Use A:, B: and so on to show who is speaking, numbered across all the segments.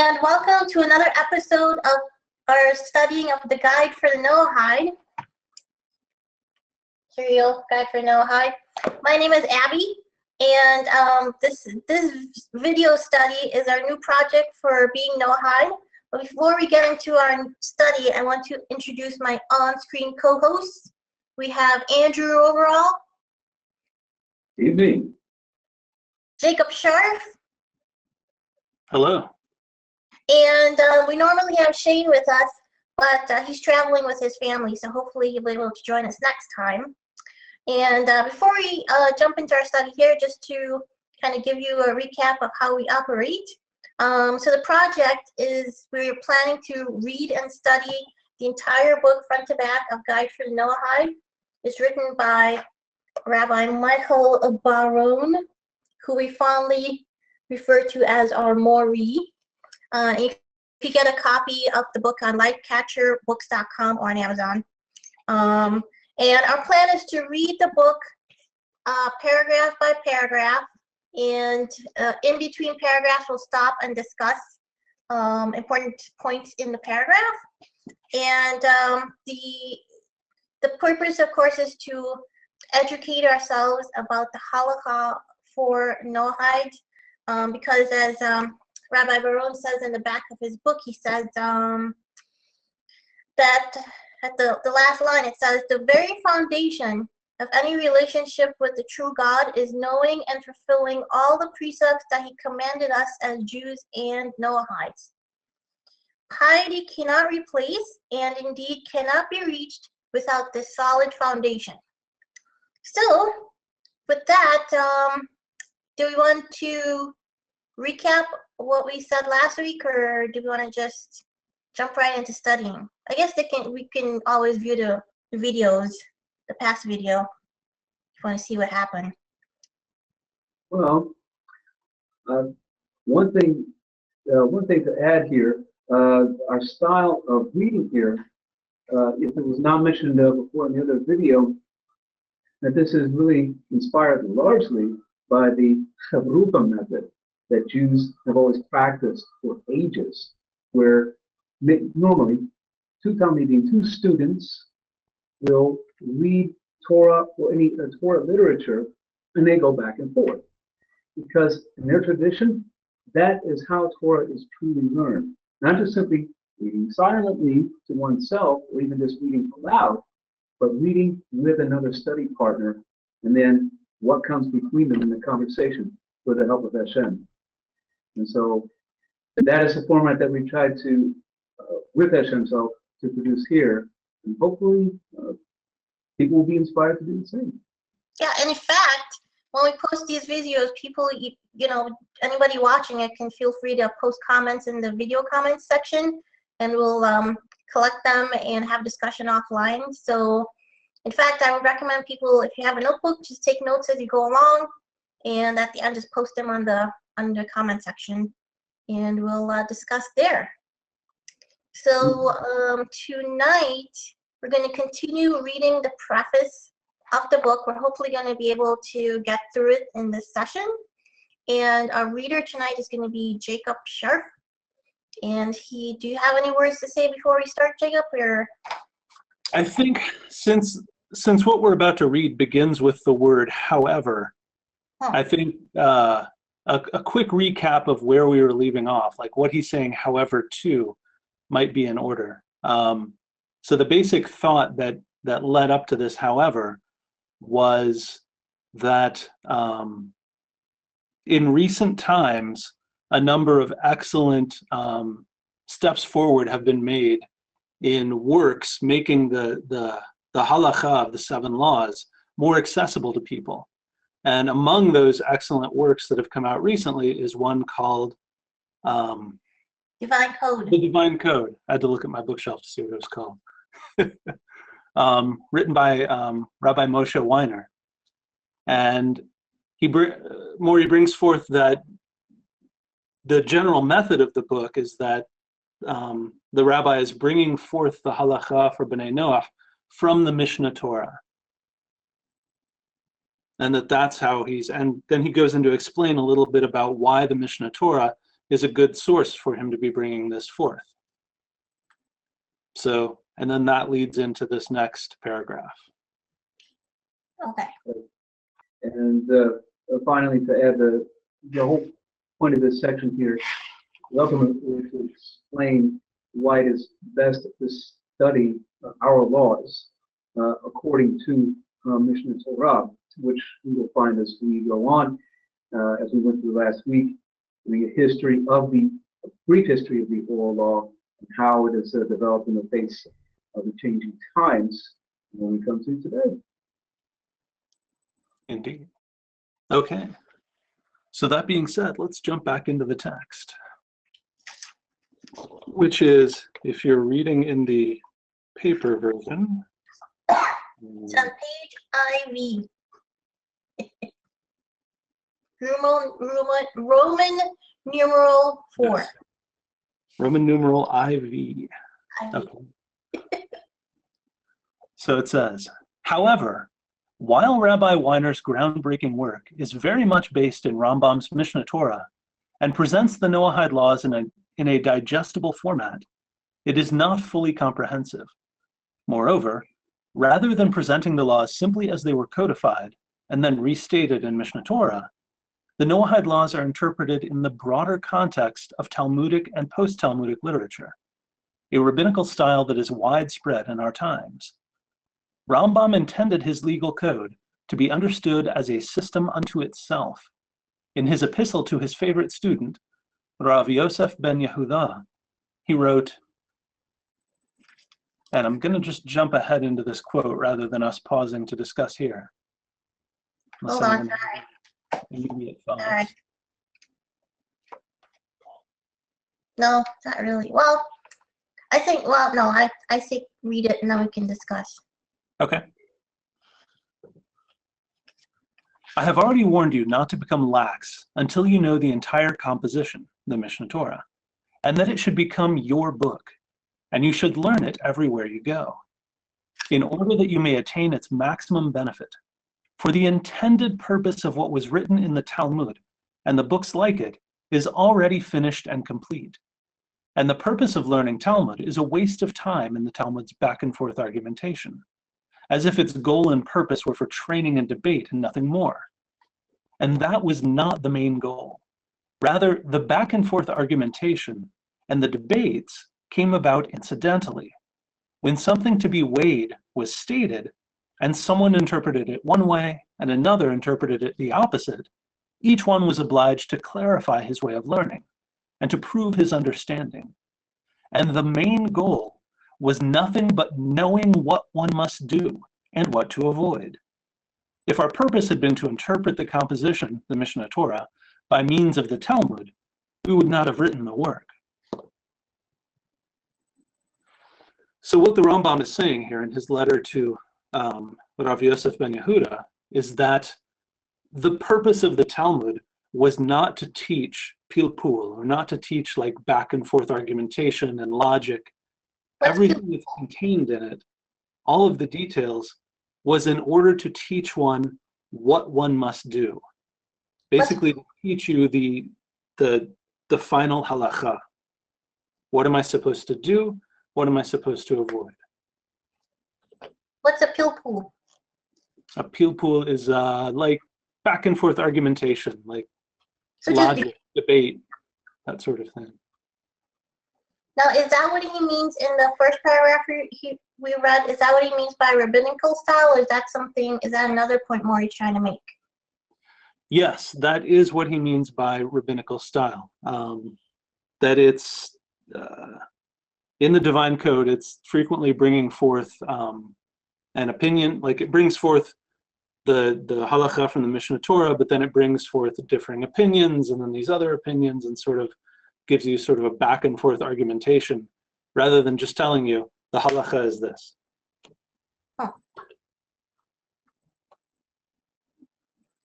A: and welcome to another episode of our studying of the Guide for the Noahide. Here you go, Guide for the Noahide. My name is Abby, and this video study is our new project for being Noahide. But before we get into our study, I want to introduce my on-screen co-hosts. We have Andrew Overall.
B: Evening.
A: Jacob Scharf.
C: Hello.
A: And we normally have Shane with us, but he's traveling with his family, so hopefully he'll be able to join us next time. And before we jump into our study here, just to kind of give you a recap of how we operate. So the project is we're planning to read and study the entire book front to back of Guide for the Noahide. It's written by Rabbi Bar-ron, who we fondly refer to as our Mori. If you get a copy of the book on lightcatcherbooks.com or on Amazon. And our plan is to read the book paragraph by paragraph, and in between paragraphs we'll stop and discuss important points in the paragraph. And the purpose, of course, is to educate ourselves about the Halachah for Noahide, because as Rabbi Bar-ron says in the back of his book, he says that at the last line, it says, the very foundation of any relationship with the true God is knowing and fulfilling all the precepts that he commanded us as Jews and Noahides. Piety cannot replace and indeed cannot be reached without this solid foundation. So, with that, do we want to recap what we said last week, or do we want to just jump right into studying? I guess we can always view the videos, the past video, if you want to see what happened.
B: Well, one thing to add here, our style of reading here, if it was not mentioned before in the other video, that this is really inspired largely by the Chavruta method that Jews have always practiced for ages, where normally two students will read Torah or any Torah literature, and they go back and forth. Because in their tradition, that is how Torah is truly learned. Not just simply reading silently to oneself, or even just reading aloud, but reading with another study partner, and then what comes between them in the conversation with the help of Hashem. And so that is the format that we tried to, with Hashem's help, to produce here. And hopefully people will be inspired to do the same.
A: Yeah, and in fact, when we post these videos, people, anybody watching it can feel free to post comments in the video comments section, and we'll collect them and have discussion offline. So, in fact, I would recommend people, if you have a notebook, just take notes as you go along, and at the end, just post them on the comment section, and we'll discuss there. So tonight we're going to continue reading the preface of the book. We're hopefully going to be able to get through it in this session, and our reader tonight is going to be Jacob Scharf. And do you have any words to say before we start, Jacob? Or
C: I think since what we're about to read begins with the word however, I think a quick recap of where we were leaving off, like what he's saying, however, to, might be in order. So the basic thought that led up to this, however, was that in recent times, a number of excellent steps forward have been made in works making the halachah of the 7 laws more accessible to people. And among those excellent works that have come out recently is one called
A: Divine Code.
C: The Divine Code. I had to look at my bookshelf to see what it was called. Written by Rabbi Moshe Weiner. And Maury brings forth that the general method of the book is that the rabbi is bringing forth the halachah for Bnei Noach from the Mishneh Torah. And that's how and then he goes into explain a little bit about why the Mishneh Torah is a good source for him to be bringing this forth. So, and then that leads into this next paragraph.
A: Okay.
B: And finally, to add the whole point of this section here, is ultimately to explain why it is best to study our laws according to Mishneh Torah, which we will find as we go on, as we went through last week, the history of the brief history of the oral law and how it has developed in the face of the changing times when we come to today.
C: Indeed. Okay. So that being said, let's jump back into the text, which is, if you're reading in the paper version,
A: It's on page IV. Roman numeral 4.
C: yes. Roman numeral IV. Okay. So it says, however, while Rabbi Weiner's groundbreaking work is very much based in RamBam's Mishneh Torah and presents the Noahide laws in a digestible format, it is not fully comprehensive. Moreover, rather than presenting the laws simply as they were codified and then restated in Mishneh Torah, the Noahide laws are interpreted in the broader context of Talmudic and post-Talmudic literature, a rabbinical style that is widespread in our times. RamBam intended his legal code to be understood as a system unto itself. In his epistle to his favorite student, Rav Yosef ben Yehuda, he wrote, and I'm going to just jump ahead into this quote rather than us pausing to discuss here.
A: Hold on, sorry.
C: Immediate thoughts.
A: Sorry. No, not really. Well, I think, well, no, I think read it and then we can discuss.
C: Okay. I have already warned you not to become lax until you know the entire composition, the Mishneh Torah, and that it should become your book, and you should learn it everywhere you go, in order that you may attain its maximum benefit. For the intended purpose of what was written in the Talmud and the books like it is already finished and complete. And the purpose of learning Talmud is a waste of time in the Talmud's back and forth argumentation, as if its goal and purpose were for training and debate and nothing more. And that was not the main goal. Rather, the back and forth argumentation and the debates came about incidentally. When something to be weighed was stated, and someone interpreted it one way and another interpreted it the opposite, each one was obliged to clarify his way of learning and to prove his understanding. And the main goal was nothing but knowing what one must do and what to avoid. If our purpose had been to interpret the composition, the Mishneh Torah, by means of the Talmud, we would not have written the work. So what the RamBam is saying here in his letter to Rav Yosef ben Yehuda is that the purpose of the Talmud was not to teach pilpul, or not to teach like back and forth argumentation and logic. Everything that's contained in it, all of the details, was in order to teach one what one must do. Basically, to teach you the final halachah. What am I supposed to do? What am I supposed to avoid?
A: What's a pilpul?
C: A pilpul is like back and forth argumentation, like
A: So
C: logic, debate, that sort of thing.
A: now, is that what he means in the first paragraph we read? Is that what he means by rabbinical style, or is that something? Is that another point more he's trying to make?
C: Yes, that is what he means by rabbinical style. That it's in the divine code, it's frequently bringing forth an opinion, like it brings forth the halachah from the Mishneh Torah, but then it brings forth differing opinions and then these other opinions, and sort of gives you sort of a back and forth argumentation rather than just telling you the halachah is this.
A: Huh.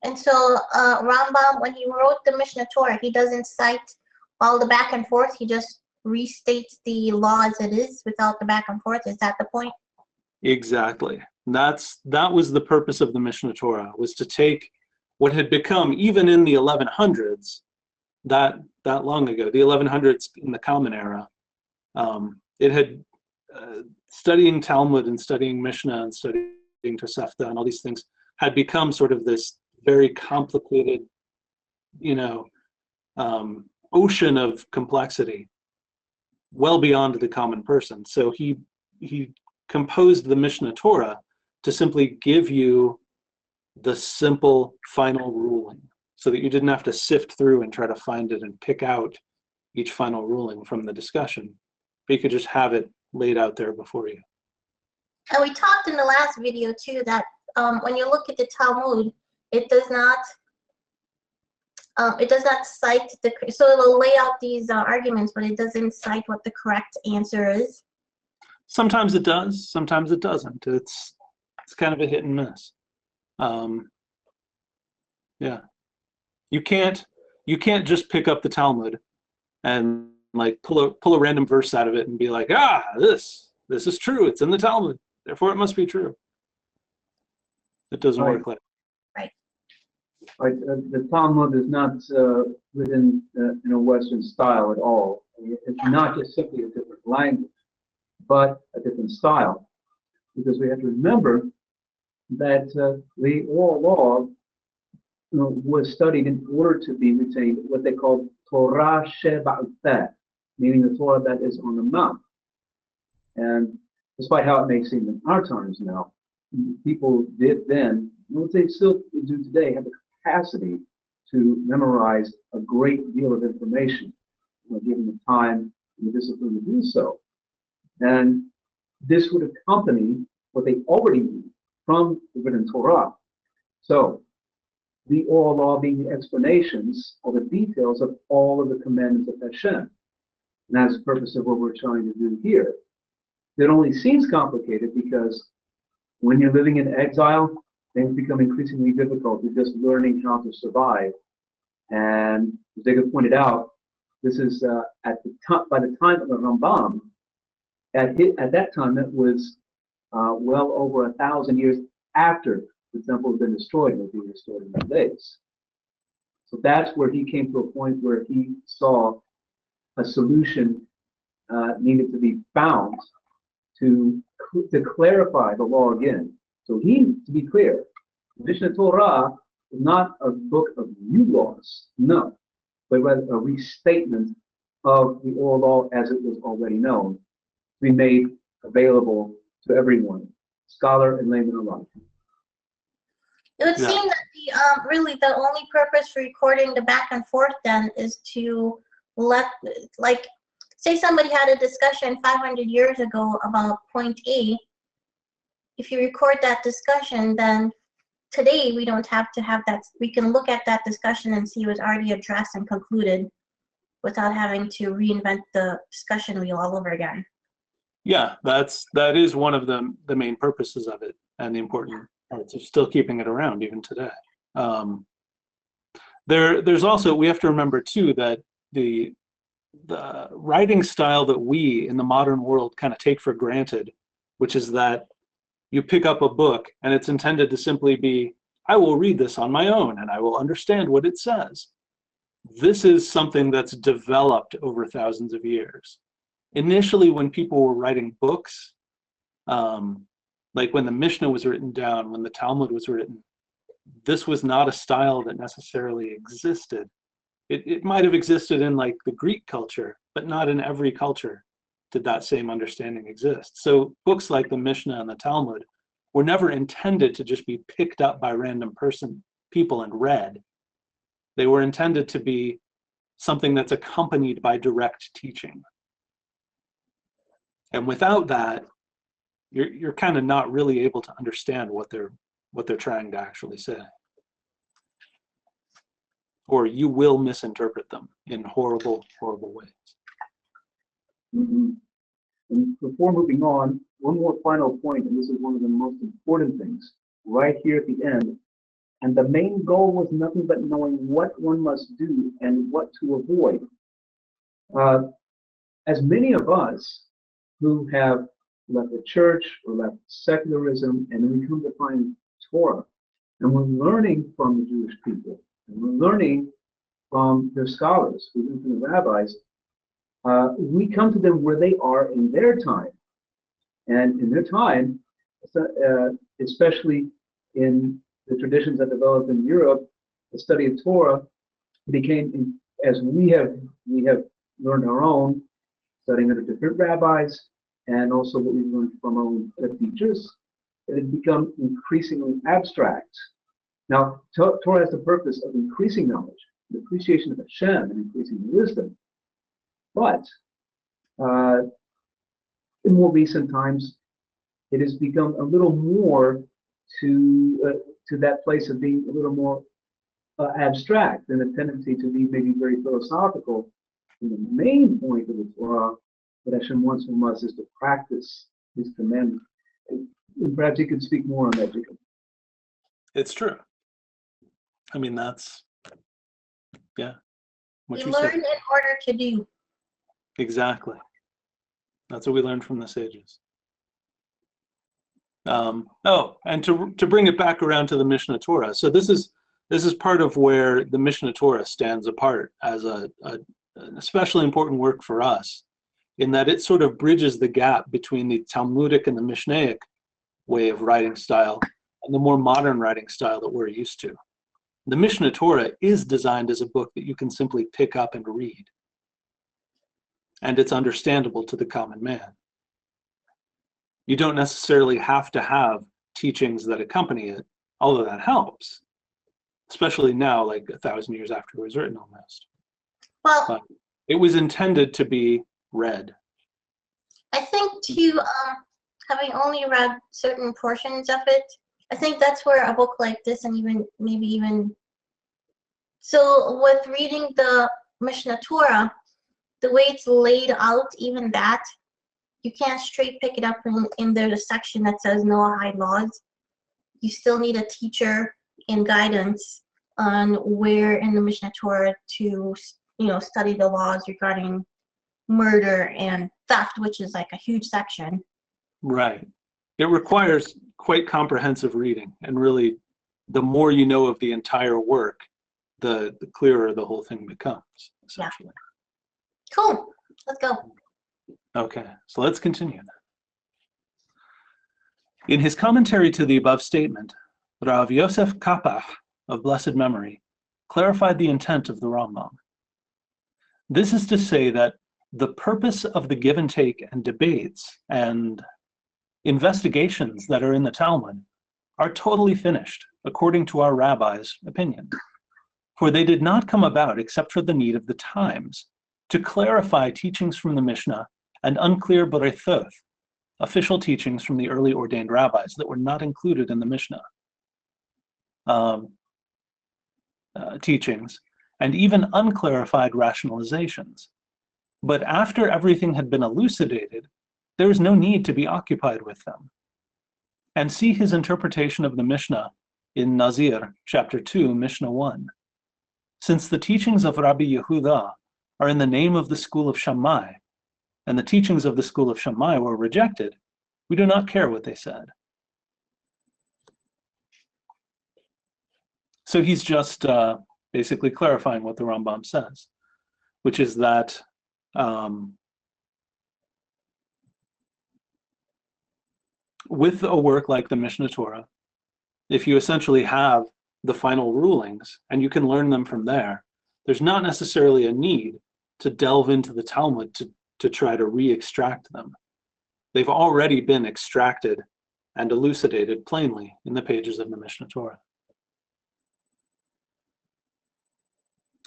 A: And so RamBam, when he wrote the Mishneh Torah, he doesn't cite all the back and forth. He just restates the law as it is without the back and forth. Is that the point?
C: Exactly. That was the purpose of the Mishneh Torah, was to take what had become, even in the 1100s, that long ago, the 1100s in the Common Era. It had studying Talmud and studying Mishneh and studying Tosefta and all these things had become sort of this very complicated, ocean of complexity, well beyond the common person. So he composed the Mishneh Torah to simply give you the simple final ruling, so that you didn't have to sift through and try to find it and pick out each final ruling from the discussion, but you could just have it laid out there before you.
A: And we talked in the last video too that when you look at the Talmud, it does not cite so it'll lay out these arguments, but it doesn't cite what the correct answer is.
C: Sometimes it does, sometimes it doesn't. It's kind of a hit and miss. Yeah, you can't just pick up the Talmud and like pull a random verse out of it and be like, this is true. It's in the Talmud, therefore it must be true. It doesn't work like that.
B: Right. The Talmud is not written in a Western style at all. It's not just simply a different language, but a different style. Because we have to remember that the oral law was studied in order to be retained, what they call Torah Sheba'al Peh, meaning the Torah that is on the mouth. And despite how it may seem in our times now, people did then, what they still do today, have the capacity to memorize a great deal of information, given the time and the discipline to do so. And this would accompany what they already knew from the written Torah. So, the oral law being the explanations or the details of all of the commandments of Hashem. And that's the purpose of what we're trying to do here. It only seems complicated because when you're living in exile, things become increasingly difficult. You're just learning how to survive. And as Jacob pointed out, this is by the time of the RamBam, at that time, it was well over 1,000 years after the temple had been destroyed and would be restored in the days. So that's where he came to a point where he saw a solution needed to be found to clarify the law again. So to be clear, the Mishneh Torah is not a book of new laws, no, but rather a restatement of the oral law as it was already known, to be made available to everyone, scholar and layman alike.
A: It would seem that really the only purpose for recording the back and forth then is to let, like, say somebody had a discussion 500 years ago about point A. If you record that discussion, then today we don't have to have that. We can look at that discussion and see it was already addressed and concluded without having to reinvent the discussion wheel all over again. Yeah,
C: that is one of the main purposes of it, and the important parts of still keeping it around even today. There's also, we have to remember too that the writing style that we in the modern world kind of take for granted, which is that you pick up a book and it's intended to simply be, I will read this on my own and I will understand what it says. This is something that's developed over thousands of years. Initially, when people were writing books, like when the Mishneh was written down, when the Talmud was written, this was not a style that necessarily existed. It might have existed in like the Greek culture, but not in every culture did that same understanding exist. So books like the Mishneh and the Talmud were never intended to just be picked up by random people and read. They were intended to be something that's accompanied by direct teaching. And without that, you're kind of not really able to understand what they're trying to actually say. Or you will misinterpret them in horrible, horrible ways.
B: Mm-hmm. And before moving on, one more final point, and this is one of the most important things, right here at the end. And the main goal was nothing but knowing what one must do and what to avoid. As many of us who have left the church or left secularism, and then we come to find Torah, and we're learning from the Jewish people, and we're learning from their scholars, we learn from the rabbis. We come to them where they are in their time. And in their time, especially in the traditions that developed in Europe, the study of Torah became, as we have learned our own, studying under different rabbis, and also what we've learned from our own teachers, it had become increasingly abstract. Now, Torah has the purpose of increasing knowledge, the appreciation of Hashem, and increasing wisdom. But in more recent times, it has become a little more to that place of being a little more abstract and a tendency to be maybe very philosophical. And the main point of the Torah that Hashem wants from us is to practice His commandment. And perhaps you could speak more on that, Jacob.
C: It's true. I mean, that's, yeah.
A: We learn in order to do.
C: Exactly. That's what we learned from the sages. And to bring it back around to the Mishneh Torah. So this is part of where the Mishneh Torah stands apart as an especially important work for us, in that it sort of bridges the gap between the Talmudic and the Mishnaic way of writing style and the more modern writing style that we're used to. The Mishneh Torah is designed as a book that you can simply pick up and read, and it's understandable to the common man. You don't necessarily have to have teachings that accompany it, although that helps, especially now, like 1,000 years after it was written almost.
A: Well,
C: but it was intended to be read.
A: I think to having only read certain portions of it, I think that's where a book like this, and so with reading the Mishneh Torah, the way it's laid out, even that, you can't straight pick it up in the section that says Noahide laws. You still need a teacher and guidance on where in the Mishneh Torah to, study the laws regarding murder and theft, which is like a huge section.
C: Right. It requires quite comprehensive reading, and really, the more you know of the entire work, the clearer the whole thing becomes, essentially.
A: Yeah. Cool. Let's go.
C: Okay, so let's continue. In his commentary to the above statement, Rav Yosef Qapahh, of blessed memory, clarified the intent of the RamBam. This is to say that the purpose of the give and take and debates and investigations that are in the Talmud are totally finished, according to our rabbi's opinion. For they did not come about except for the need of the times, to clarify teachings from the Mishnah and unclear Preface, official teachings from the early ordained rabbis that were not included in the Mishnah teachings, and even unclarified rationalizations. But after everything had been elucidated, there is no need to be occupied with them. And see his interpretation of the Mishnah in Nazir, chapter 2, Mishnah 1. Since the teachings of Rabbi Yehuda are in the name of the school of Shammai, and the teachings of the school of Shammai were rejected, we do not care what they said. So he's just basically clarifying what the RamBam says, which is that with a work like the Mishneh Torah, if you essentially have the final rulings and you can learn them from there, there's not necessarily a need to delve into the Talmud to try to re-extract them. They've already been extracted and elucidated plainly in the pages of the Mishneh Torah.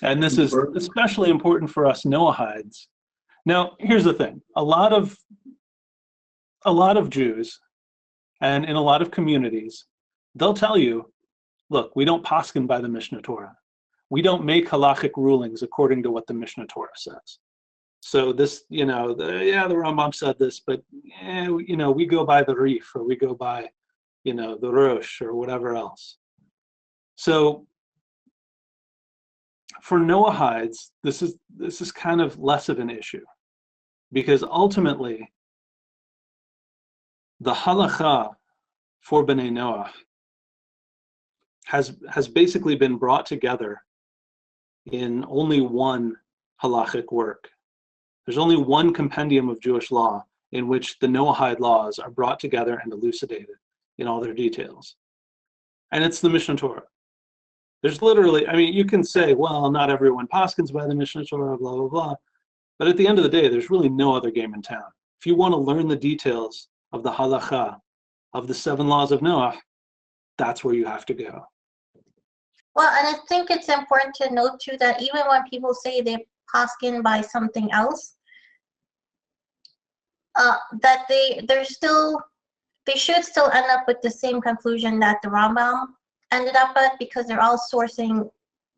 C: And this is especially important for us Noahides. Now, here's the thing. A lot of Jews, and in a lot of communities, they'll tell you, look, we don't poskin by the Mishneh Torah. We don't make halachic rulings according to what the Mishneh Torah says. So this, the RamBam said this, but we go by the Rif, or we go by, the Rosh, or whatever else. So for Noahides, this is kind of less of an issue, because ultimately the Halachah for Bnei Noach has basically been brought together in only one halachic work. There's only one compendium of Jewish law in which the Noahide laws are brought together and elucidated in all their details. And it's the Mishneh Torah. There's literally, I mean, you can say, well, not everyone poskins by the Mishneh Torah, blah, blah, blah. But at the end of the day, there's really no other game in town. If you want to learn the details of the halachah, of the 7 laws of Noah, that's where you have to go.
A: Well, and I think it's important to note too that even when people say they poskin by something else, that they should still end up with the same conclusion that the RamBam ended up at, because they're all sourcing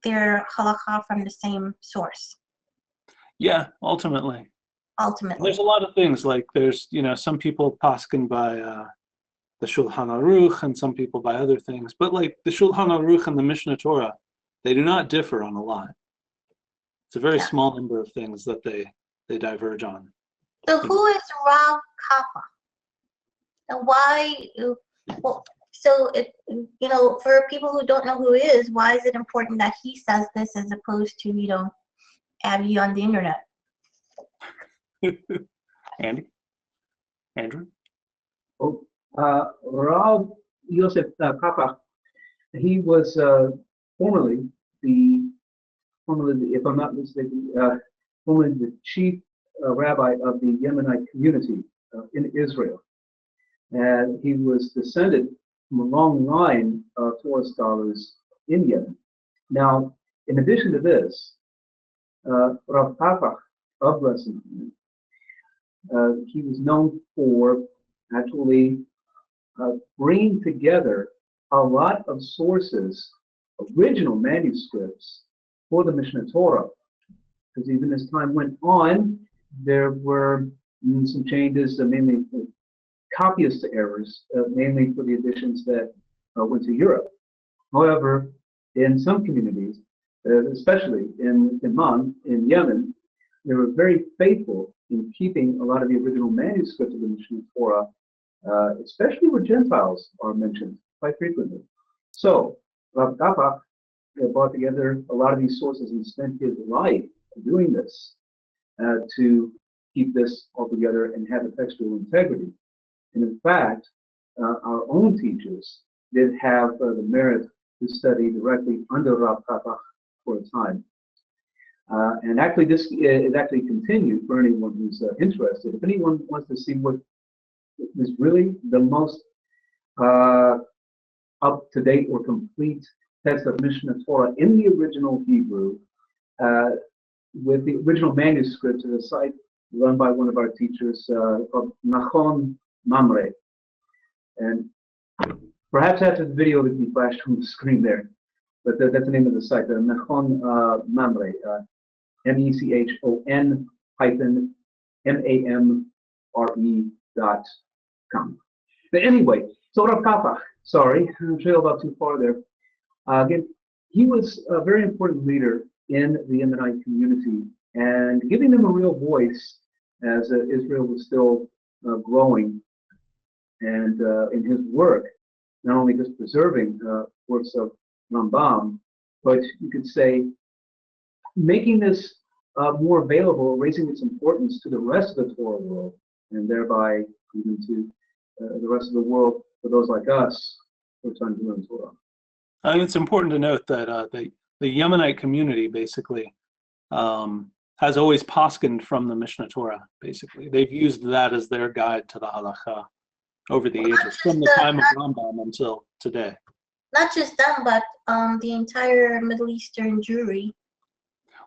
A: their halakha from the same source.
C: Yeah, ultimately.
A: Ultimately.
C: There's a lot of things, like there's, some people poskin by the Shulchan Aruch and some people by other things, but like the Shulchan Aruch and the Mishneh Torah, they do not differ on a lot. It's a very small number of things that they diverge on.
A: So who is Rav Kapak? And why, well, so for people who don't know who he is, why is it important that he says this as opposed to, Abby on the internet?
C: Andrew?
B: Oh, Rav Yosef Qapahh, he was formerly, if I'm not mistaken, formerly the chief rabbi of the Yemenite community in Israel. And he was descended from a long line of Torah scholars in Yemen. Now, in addition to this, Rav Kapak, of Blessing, he was known for actually bringing together a lot of sources, original manuscripts for the Mishneh Torah. Because even as time went on, there were some changes, mainly copyist errors, mainly for the editions that went to Europe. However, in some communities, especially in Iman, in Yemen, they were very faithful in keeping a lot of the original manuscripts of the Mishneh Torah, especially where Gentiles are mentioned quite frequently. So, Rav Kapak brought together a lot of these sources and spent his life doing this to keep this all together and have the textual integrity. And in fact, our own teachers did have the merit to study directly under Rav Kapak for a time. And actually, this is actually continued for anyone who's interested. If anyone wants to see what is really the most up-to-date or complete text of Mishneh Torah in the original Hebrew, with the original manuscript to the site run by one of our teachers called Nachon Mamre. And perhaps after the video would be flashed from the screen there, but that's the name of the site, Nachon Mamre, MECHON MAMRE.com. But anyway, so Rav Kapak, sorry, I trailed out too far there. Again, he was a very important leader in the Yemenite community and giving them a real voice as Israel was still growing. And in his work, not only just preserving works of RamBam, but you could say making this more available, raising its importance to the rest of the Torah world, and thereby even to the rest of the world for those like us who are trying to learn Torah.
C: I think it's important to note that the Yemenite community basically has always poskined from the Mishneh Torah, basically. They've used that as their guide to the halachah over the ages, from the time of RamBam until today.
A: Not just them, but the entire Middle Eastern Jewry.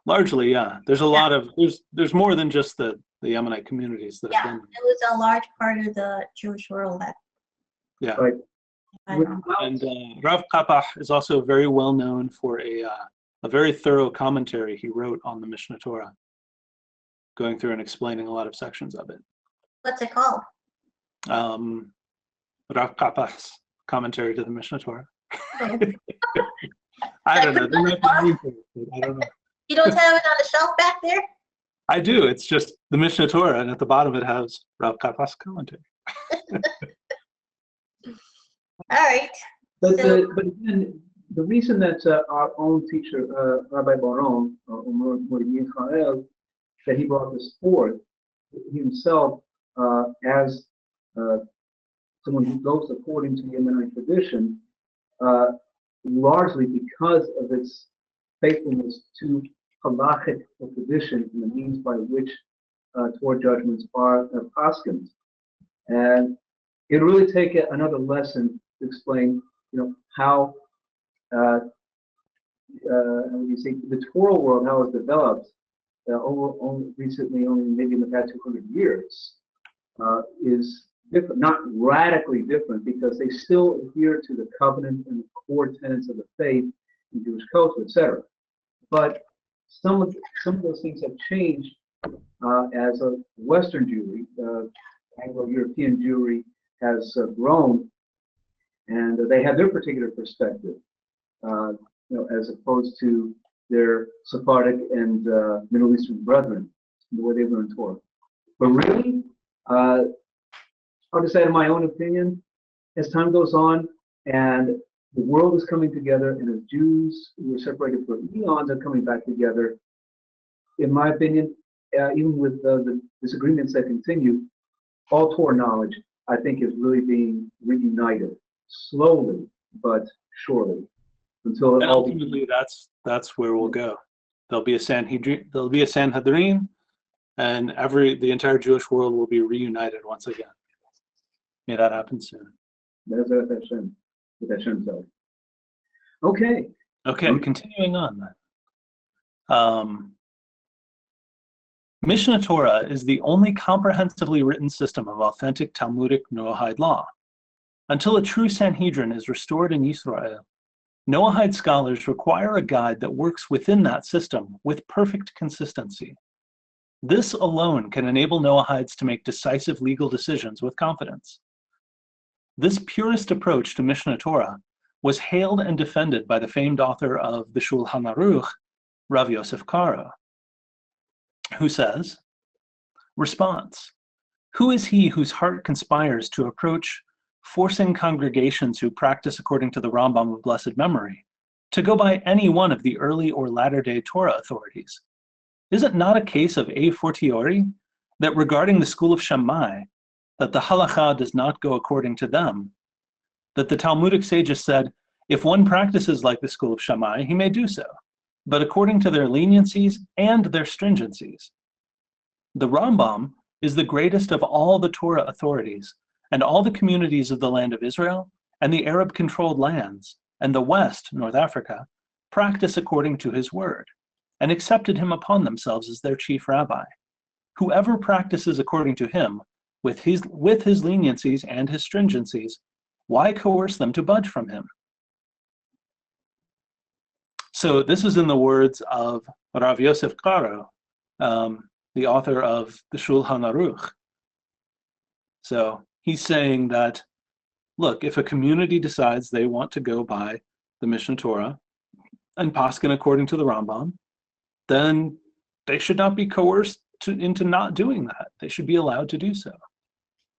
C: Largely, yeah. There's a lot of, there's more than just the Yemenite communities that have been.
A: It was a large part of the Jewish world that.
C: Yeah.
B: Right.
C: And Rav Kapak is also very well known for a very thorough commentary he wrote on the Mishneh Torah, going through and explaining a lot of sections of it.
A: What's it called?
C: Rav Kapak's commentary to the Mishneh Torah.
A: Oh.
C: I don't know. There might be a name for it, I don't know.
A: You don't have it on the shelf back there?
C: I do. It's just the Mishneh Torah, and at the bottom it has Rav Kapak's commentary.
A: All right.
B: But again, the reason that our own teacher, Rabbi Bar-ron, that he brought this forth himself as someone who goes according to the Yemenite tradition, largely because of its faithfulness to halachic tradition and the means by which Torah judgments are poskin. And it really take another lesson to explain, how the Torah world, how it's developed recently, only maybe in the past 200 years, is different, not radically different, because they still adhere to the covenant and the core tenets of the faith in Jewish culture, etc. But some of those things have changed as a Western Jewry, Anglo-European Jewry has grown, and they have their particular perspective, as opposed to their Sephardic and Middle Eastern brethren, the way they learn Torah. But really, I'll just add my own opinion. As time goes on and the world is coming together, and as Jews who were separated for eons are coming back together, in my opinion, even with the disagreements that continue, all Torah knowledge, I think, is really being reunited, slowly but surely, until
C: and ultimately that's where we'll go. There'll be a Sanhedrin, and the entire Jewish world will be reunited once again. May that happen soon.
B: That's what Hashem said. Okay.
C: Okay, continuing on then. Mishneh Torah is the only comprehensively written system of authentic Talmudic Noahide law. Until a true Sanhedrin is restored in Israel, Noahide scholars require a guide that works within that system with perfect consistency. This alone can enable Noahides to make decisive legal decisions with confidence. This purist approach to Mishneh Torah was hailed and defended by the famed author of the Shulchan Aruch, Rav Yosef Karo, who says, response, who is he whose heart conspires to approach forcing congregations who practice according to the RamBam of blessed memory to go by any one of the early or latter-day Torah authorities? Is it not a case of a fortiori that regarding the school of Shammai, that the Halachah does not go according to them, that the Talmudic sages said, if one practices like the school of Shammai, he may do so, but according to their leniencies and their stringencies? The RamBam is the greatest of all the Torah authorities, and all the communities of the land of Israel and the Arab-controlled lands and the West, North Africa, practice according to his word, and accepted him upon themselves as their chief rabbi. Whoever practices according to him, with his leniencies and his stringencies, why coerce them to budge from him? So this is in the words of Rav Yosef Karo, the author of the Shulchan Aruch. So he's saying that, look, if a community decides they want to go by the Mishneh Torah and poskin according to the RamBam, then they should not be coerced into not doing that. They should be allowed to do so.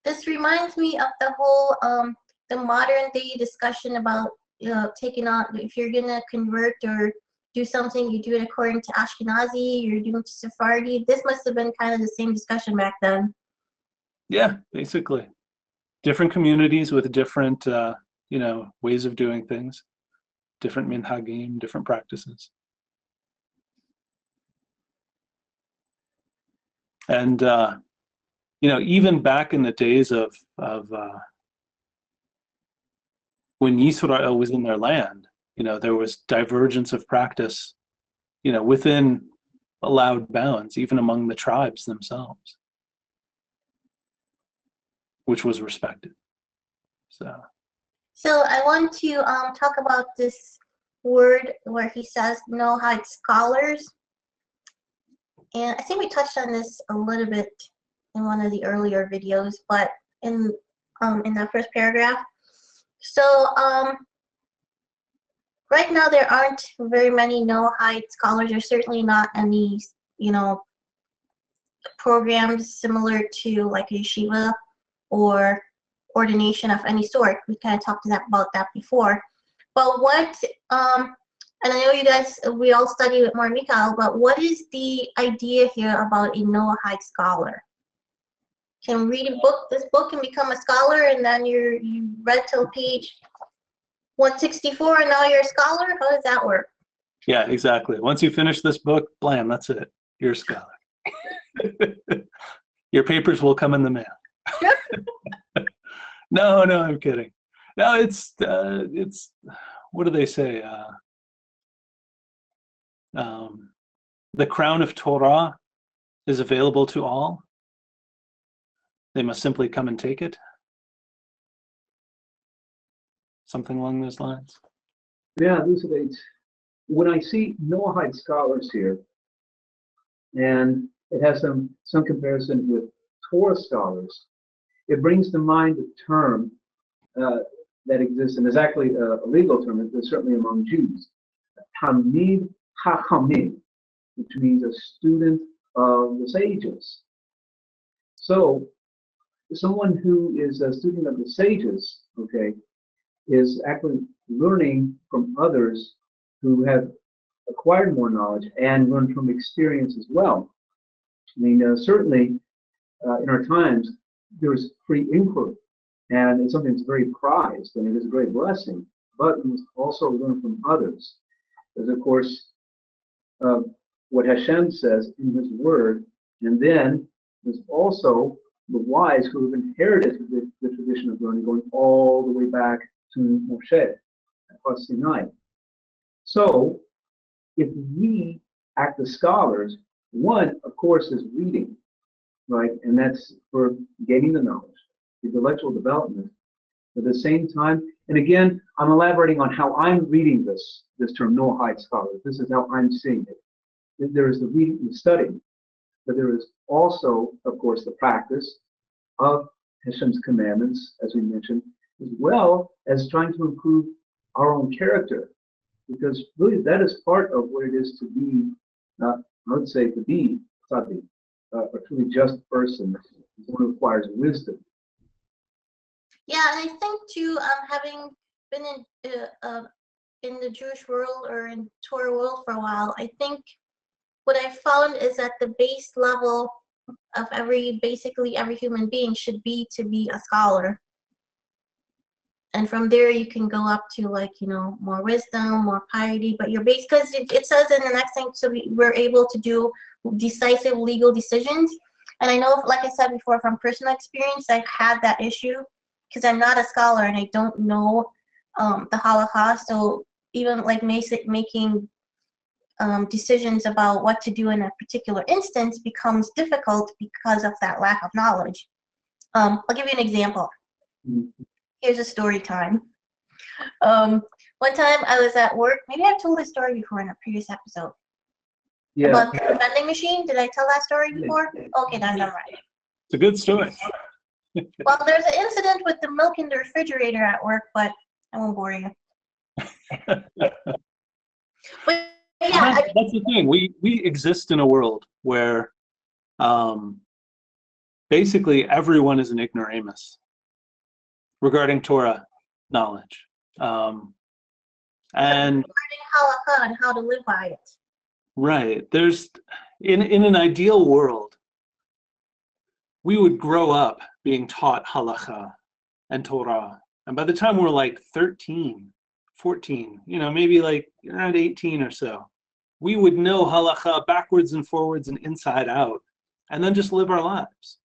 A: This reminds me of the whole the modern day discussion about taking on, if you're gonna convert or do something, you do it according to Ashkenazi, you're doing it to Sephardi. This must have been kind of the same discussion back then.
C: Yeah, basically. Different communities with different ways of doing things, different minhagim, different practices. And even back in the days of when Yisrael was in their land, there was divergence of practice, within allowed bounds, even among the tribes themselves, which was respected.
A: So I want to talk about this word where he says Noahide scholars. And I think we touched on this a little bit in one of the earlier videos, but in that first paragraph. So right now there aren't very many Noahide scholars. There's certainly not any, programs similar to like a yeshiva or ordination of any sort. We kind of talked about that before. But what, and I know you guys, we all study with more Mikhail, but what is the idea here about a Noahide scholar? Can read a book, this book, and become a scholar, and then you read till page 164 and now you're a scholar? How does that work?
C: Yeah, exactly. Once you finish this book, blam, that's it. You're a scholar. Your papers will come in the mail. No, I'm kidding. No, it's what do they say? The crown of Torah is available to all. They must simply come and take it. Something along those lines.
B: Yeah, elucidates. When I see Noahide scholars here, and it has some comparison with Torah scholars, it brings to mind the term that exists, and is actually a legal term, it's certainly among Jews, Talmid Chachamim, which means a student of the sages. So, someone who is a student of the sages, okay, is actually learning from others who have acquired more knowledge and learned from experience as well. I mean, certainly in our times, there's free inquiry, and it's something that's very prized, and it is a great blessing, but we must also learn from others. There's, of course, what Hashem says in His Word, and then there's also the wise who have inherited the tradition of learning, going all the way back to Moshe at Sinai. So, if we act as scholars, one, of course, is reading, right? And that's for gaining the knowledge, the intellectual development. At the same time, and again, I'm elaborating on how I'm reading this term, Noahide scholar. This is how I'm seeing it. There is the reading and studying, but there is also, of course, the practice of Hashem's commandments, as we mentioned, as well as trying to improve our own character. Because really that is part of what it is to be, I would say to be a truly just person, one who requires wisdom.
A: Yeah, and I think too, having been in the Jewish world or in Torah world for a while, I think what I found is that the base level of basically every human being should be to be a scholar. And from there you can go up to, like, more wisdom, more piety, but your base, because it says in the next thing, so we're able to do decisive legal decisions. And I know, like I said before, from personal experience, I've had that issue because I'm not a scholar and I don't know the Halachah. So even like making decisions about what to do in a particular instance becomes difficult because of that lack of knowledge. I'll give you an example. Here's a story time. One time I was at work. Maybe I've told this story before in a previous episode.
B: Yeah.
A: About the vending machine. Did I tell that story before? Okay, then I'm right.
C: It's a good story.
A: Well, there's an incident with the milk in the refrigerator at work, but I won't bore you. But yeah,
C: That's the thing. We exist in a world where basically everyone is an ignoramus regarding Torah knowledge. And
A: regarding Halachah and how to live by it.
C: Right. There's in an ideal world, we would grow up being taught Halachah and Torah. And by the time we're like 13, 14, maybe like around 18 or so, we would know Halachah backwards and forwards and inside out, and then just live our lives.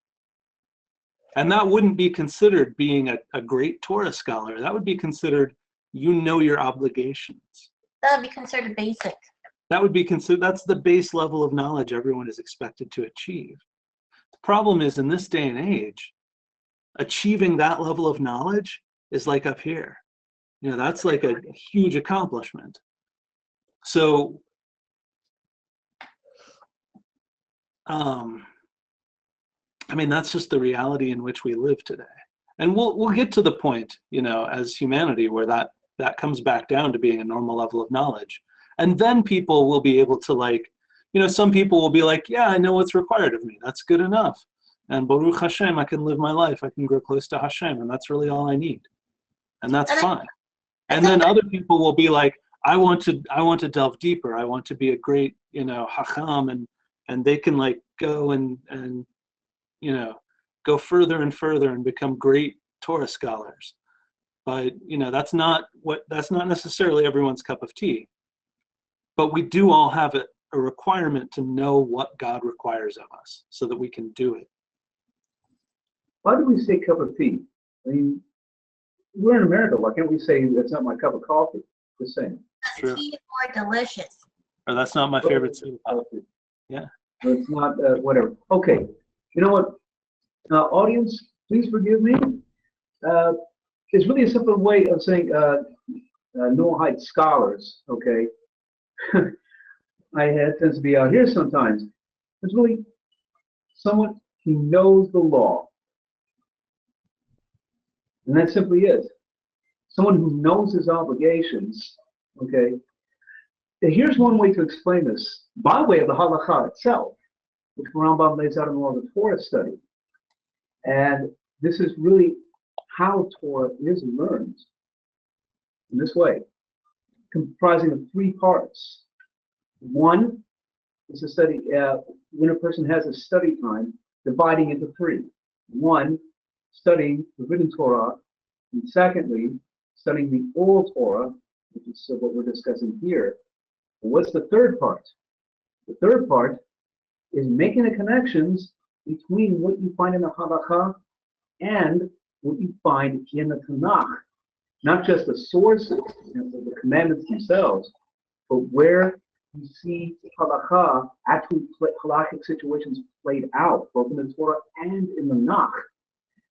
C: And that wouldn't be considered being a great Torah scholar. That would be considered, your obligations.
A: That would be considered basic.
C: That would be considered, that's the base level of knowledge everyone is expected to achieve. The problem is, in this day and age, achieving that level of knowledge is like up here. That's like a huge accomplishment. So, that's just the reality in which we live today. And we'll get to the point, as humanity, where that comes back down to being a normal level of knowledge. And then people will be able to, some people will be like, yeah, I know what's required of me. That's good enough. And Baruch Hashem, I can live my life. I can grow close to Hashem. And that's really all I need. And that's fine. And then other people will be like, I want to delve deeper. I want to be a great, hacham, and they can like go and go further and further and become great Torah scholars. But that's not necessarily everyone's cup of tea. But we do all have a requirement to know what God requires of us so that we can do it.
B: Why do we say cup of tea? I mean, we're in America. Why can't we say that's not my cup of coffee? Just saying.
C: True.
A: Tea is more delicious.
C: Or that's not my favorite soup. Yeah.
B: It's not whatever. Okay. You know what? Audience, please forgive me. It's really a simple way of saying Noahide scholars. Okay. I tends to be out here sometimes. It's really someone who knows the law. And that simply is. Someone who knows his obligations, okay? And here's one way to explain this, by way of the Halachah itself, which RamBam lays out in all the Torah study. And this is really how Torah is learned in this way, comprising of 3 parts. One is a study, when a person has a study time, dividing into 3. 1, studying the written Torah, and secondly, studying the oral Torah, which is what we're discussing here. And what's the third part? The third part is making the connections between what you find in the Halachah and what you find in the Tanakh. Not just the sources of the commandments themselves, but where you see Halachah, actually halachic situations played out, both in the Torah and in the Tanakh.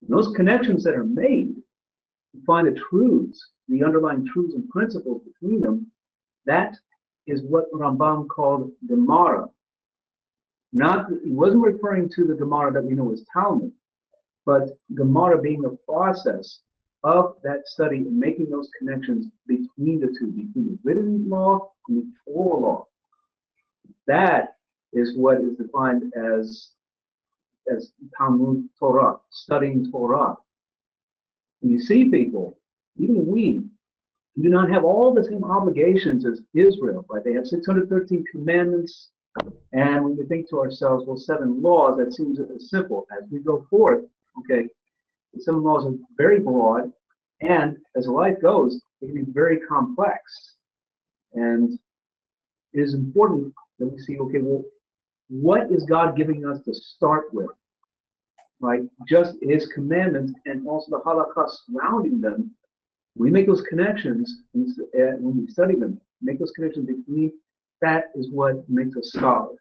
B: And those connections that are made, you find the truths, the underlying truths and principles between them. That is what RamBam called Gemara. He wasn't referring to the Gemara that we know as Talmud, but Gemara being a process of that study and making those connections between the two, between the written law and the oral law. That is what is defined as Talmud Torah, studying Torah. And you see people, even we, do not have all the same obligations as Israel, right? They have 613 commandments, and when we think to ourselves, well, 7 laws, that seems simple. As we go forth, okay, some laws are very broad, and as life goes, they can be very complex. And it is important that we see, okay, well, what is God giving us to start with? Right? Just His commandments and also the halachah surrounding them. We make those connections when we study them, make those connections between, that is what makes us scholars.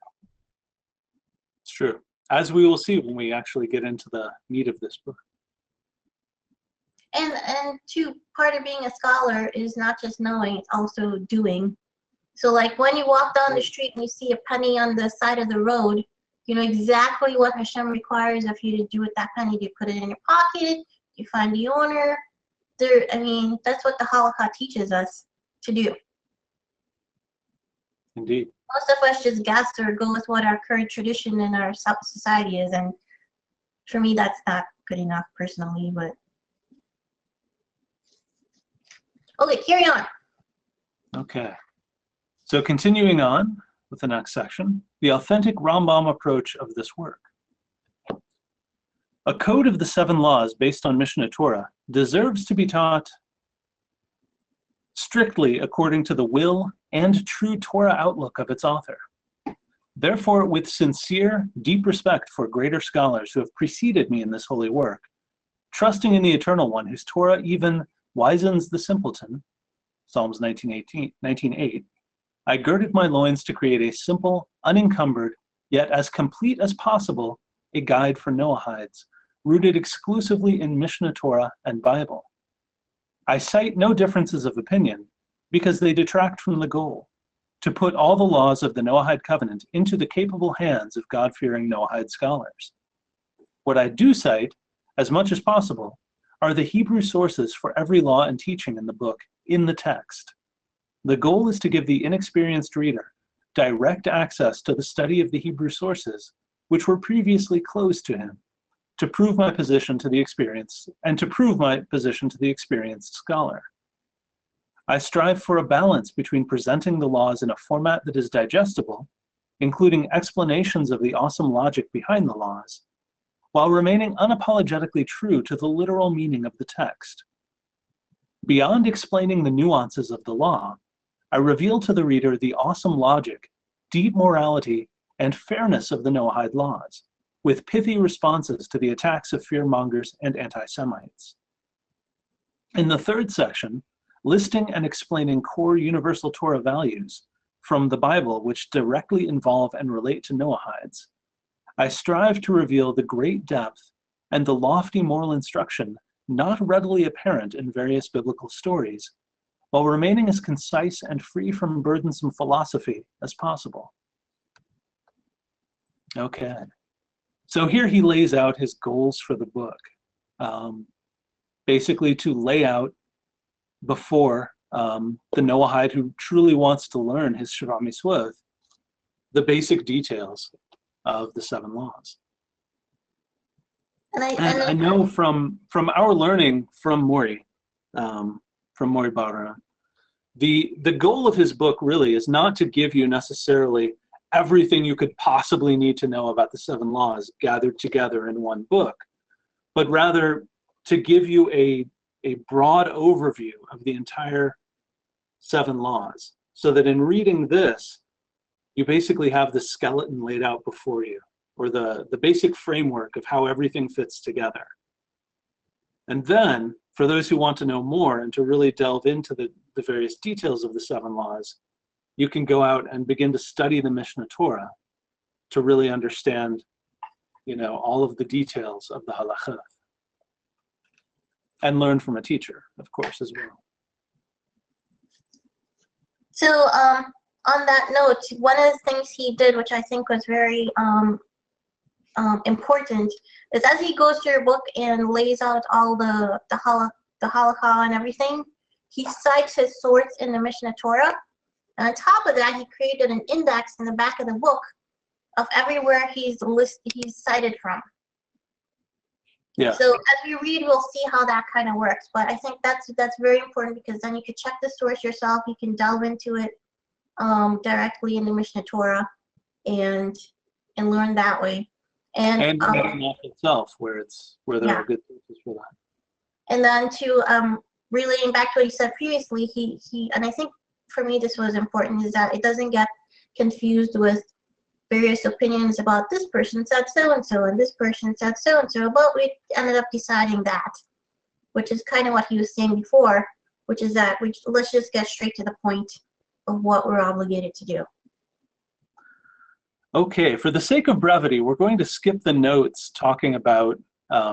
C: It's true. As we will see when we actually get into the meat of this book.
A: And part of being a scholar is not just knowing, it's also doing. So like when you walk down the street and you see a penny on the side of the road, you know exactly what Hashem requires of you to do with that penny. Do you put it in your pocket? Do you find the owner? That's what the Halachah teaches us to do.
C: Indeed.
A: Most of us just guess or go with what our current tradition in our society is, and for me that's not good enough personally, but okay, carry on.
C: Okay. So continuing on with the next section, the authentic RamBam approach of this work. A code of the 7 laws based on Mishneh Torah deserves to be taught strictly according to the will and true Torah outlook of its author. Therefore, with sincere, deep respect for greater scholars who have preceded me in this holy work, trusting in the Eternal One, whose Torah even wisens the simpleton, Psalms 19:8, I girded my loins to create a simple, unencumbered, yet as complete as possible, a guide for Noahides, rooted exclusively in Mishneh Torah and Bible. I cite no differences of opinion because they detract from the goal, to put all the laws of the Noahide covenant into the capable hands of God-fearing Noahide scholars. What I do cite, as much as possible, are the Hebrew sources for every law and teaching in the book, in the text. The goal is to give the inexperienced reader direct access to the study of the Hebrew sources, which were previously closed to him, to prove my position to the experienced scholar. I strive for a balance between presenting the laws in a format that is digestible, including explanations of the awesome logic behind the laws, while remaining unapologetically true to the literal meaning of the text. Beyond explaining the nuances of the law, I reveal to the reader the awesome logic, deep morality, and fairness of the Noahide laws, with pithy responses to the attacks of fearmongers and anti-Semites. In the third section, listing and explaining core universal Torah values from the Bible which directly involve and relate to Noahides, I strive to reveal the great depth and the lofty moral instruction not readily apparent in various biblical stories, while remaining as concise and free from burdensome philosophy as possible. Okay, so here he lays out his goals for the book, basically to lay out before the Noahide who truly wants to learn his Sheva Mitzvot, the basic details of the 7 laws. And I know from our learning from Mori Bar-ron, the goal of his book really is not to give you necessarily everything you could possibly need to know about the 7 laws gathered together in one book, but rather to give you a broad overview of the entire 7 laws, so that in reading this, you basically have the skeleton laid out before you, or the basic framework of how everything fits together. And then, for those who want to know more and to really delve into the various details of the 7 laws, you can go out and begin to study the Mishneh Torah to really understand, all of the details of the Halachah. And learn from a teacher, of course, as well.
A: So on that note, one of the things he did, which I think was very important, is as he goes through your book and lays out all the Halachah and everything, he cites his source in the Mishneh Torah. And on top of that, he created an index in the back of the book of everywhere he's cited from.
C: Yeah.
A: So as we read, we'll see how that kind of works. But I think that's very important, because then you can check the source yourself. You can delve into it directly in the Mishneh Torah and learn that way. And
C: the Mishneh itself, where there are good sources for that.
A: And then to relating back to what he said previously, he and I think for me this was important, is that it doesn't get confused with various opinions about this person said so and so and this person said so and so, but we ended up deciding that, which is kind of what he was saying before, which is that let's just get straight to the point of what we're obligated to do.
C: Okay, for the sake of brevity, we're going to skip the notes talking about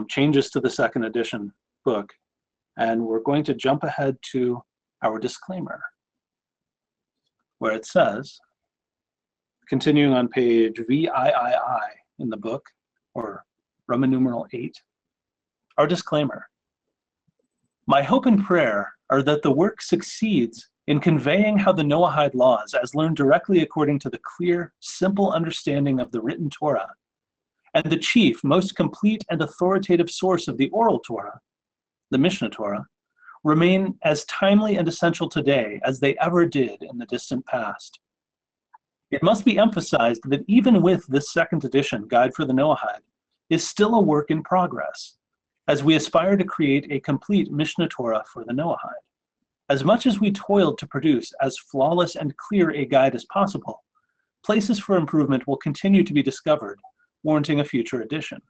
C: changes to the 2nd edition book, and we're going to jump ahead to our disclaimer, where it says, continuing on page VIII in the book, or Roman numeral 8, our disclaimer. My hope and prayer are that the work succeeds in conveying how the Noahide laws, as learned directly according to the clear, simple understanding of the written Torah, and the chief, most complete and authoritative source of the oral Torah, the Mishneh Torah, remain as timely and essential today as they ever did in the distant past. It must be emphasized that even with this 2nd edition Guide for the Noahide is still a work in progress, as we aspire to create a complete Mishneh Torah for the Noahide. As much as we toiled to produce as flawless and clear a guide as possible, places for improvement will continue to be discovered, warranting a future edition.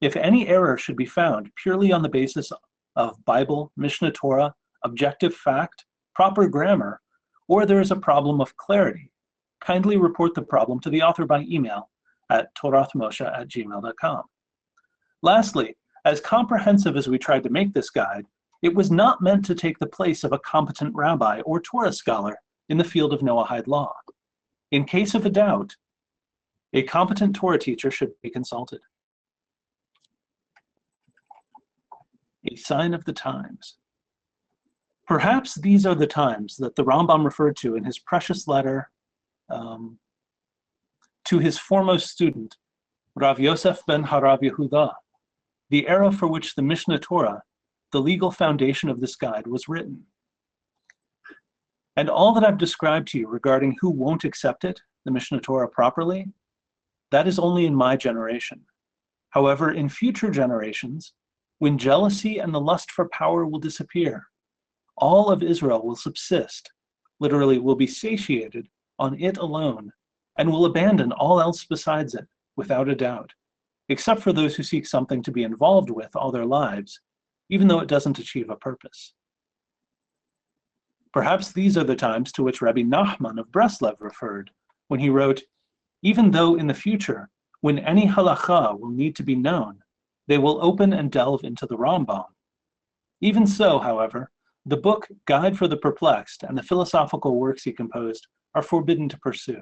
C: If any error should be found purely on the basis of Bible, Mishneh Torah, objective fact, proper grammar, or there is a problem of clarity, kindly report the problem to the author by email at torathmoshe@gmail.com. Lastly, as comprehensive as we tried to make this guide, it was not meant to take the place of a competent rabbi or Torah scholar in the field of Noahide law. In case of a doubt, a competent Torah teacher should be consulted. A sign of the times. Perhaps these are the times that the RamBam referred to in his precious letter to his foremost student, Rav Yosef ben Harav Yehuda, the era for which the Mishneh Torah, the legal foundation of this guide, was written. And all that I've described to you regarding who won't accept it, the Mishneh Torah properly, that is only in my generation. However, in future generations, when jealousy and the lust for power will disappear, all of Israel will subsist, literally will be satiated on it alone, and will abandon all else besides it, without a doubt, except for those who seek something to be involved with all their lives, even though it doesn't achieve a purpose. Perhaps these are the times to which Rabbi Nachman of Breslev referred, when he wrote, "Even though in the future, when any halachah will need to be known, they will open and delve into the RamBam. Even so, however, the book Guide for the Perplexed and the philosophical works he composed are forbidden to pursue."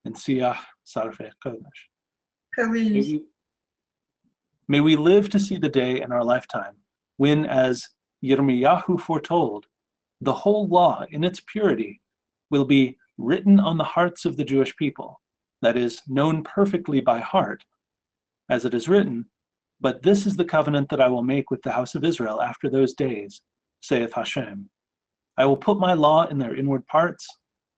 C: In Siyah Sarfei Kodesh.
A: Peruse.
C: May we live to see the day in our lifetime when, as Yirmiyahu foretold, the whole law in its purity will be written on the hearts of the Jewish people, that is, known perfectly by heart, as it is written, "But this is the covenant that I will make with the house of Israel after those days, saith Hashem. I will put my law in their inward parts,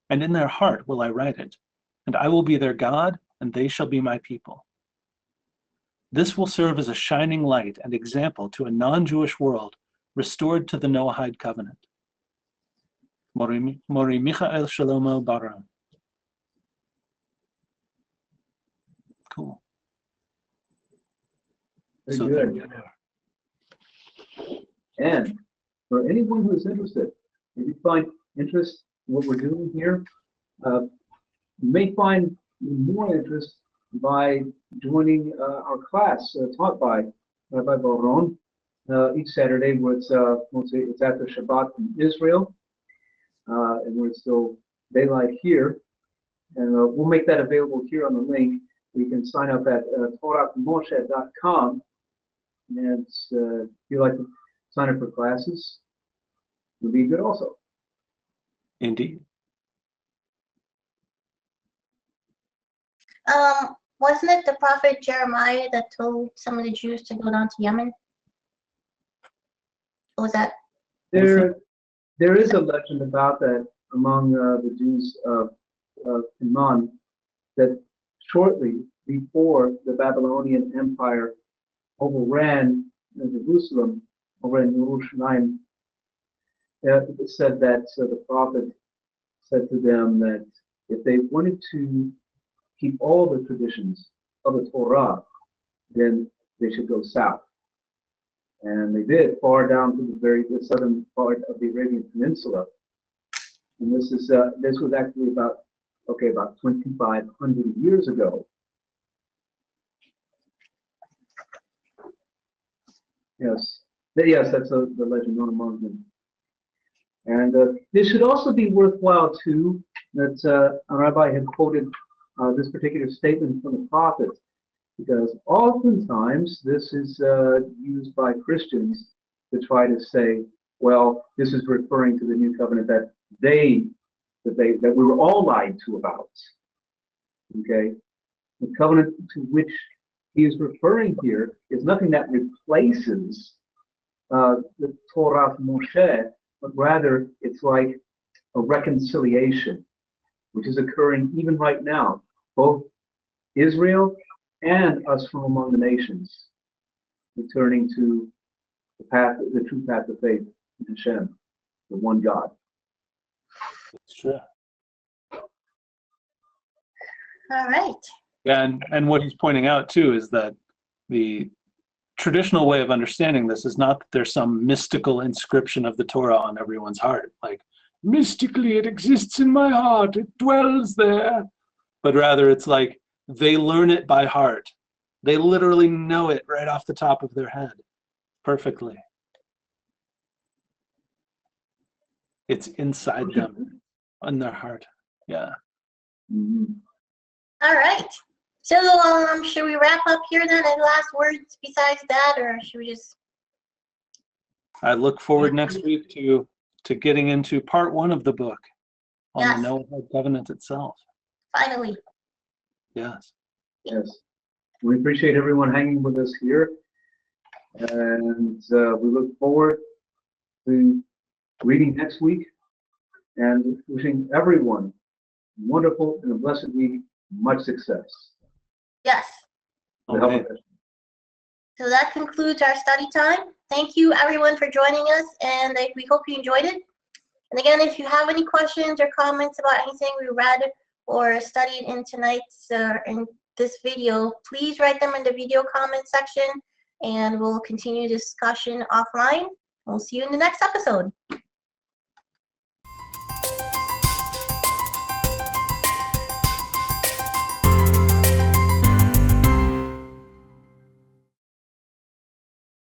C: and in their heart will I write it, and I will be their God, and they shall be my people." This will serve as a shining light and example to a non-Jewish world restored to the Noahide covenant. Mori Michael Shlomo Bar-ron. Cool.
B: Very
C: So
B: good.
C: there you go.
B: And for anyone who is interested, if you find interest in what we're doing here, you may find more interest by joining our class taught by Rabbi Bar-ron each Saturday. It's after Shabbat in Israel, and we're still daylight here. And we'll make that available here on the link. You can sign up at torahmoshe.com, and if you like to sign up for classes, it would be good also.
C: Indeed.
A: Wasn't it the prophet Jeremiah that told some of the Jews to go down to Yemen? Or was that?
B: There is a legend about that among the Jews of Iman, that shortly before the Babylonian Empire overran Jerusalem, overran Yerushalayim, it said that the prophet said to them that if they wanted to keep all the traditions of the Torah, then they should go south. And they did, far down to the southern part of the Arabian Peninsula. And this was actually about 2,500 years ago. Yes, that's the legend known among them. And this should also be worthwhile too, that a rabbi had quoted this particular statement from the prophet, because oftentimes this is used by Christians to try to say, well, this is referring to the new covenant that we were all lied to about. Okay, the covenant to which he is referring here is nothing that replaces the Torah of Moshe, but rather it's like a reconciliation, which is occurring even right now, both Israel and us from among the nations, returning to the true path of faith in Hashem, the one God.
C: That's true.
A: All right.
C: And what he's pointing out too is that the traditional way of understanding this is not that there's some mystical inscription of the Torah on everyone's heart, like mystically it exists in my heart, it dwells there, but rather it's like they learn it by heart. They literally know it right off the top of their head perfectly. It's inside them, in their heart. Yeah.
B: Mm-hmm.
A: All right. So, should we wrap up here then? Any last words besides that, or should we just?
C: I look forward next week to getting into part 1 of the book on
A: Yes.
C: the Noahide covenant itself.
A: Finally.
C: Yes.
B: Yes. We appreciate everyone hanging with us here, and we look forward to reading next week and wishing everyone wonderful and a blessed week, much success.
A: Yes.
C: Okay.
A: So that concludes our study time. Thank you everyone for joining us, and we hope you enjoyed it. And again, if you have any questions or comments about anything we read or studied in tonight's in this video, please write them in the video comment section, and we'll continue discussion offline. We'll see you in the next episode.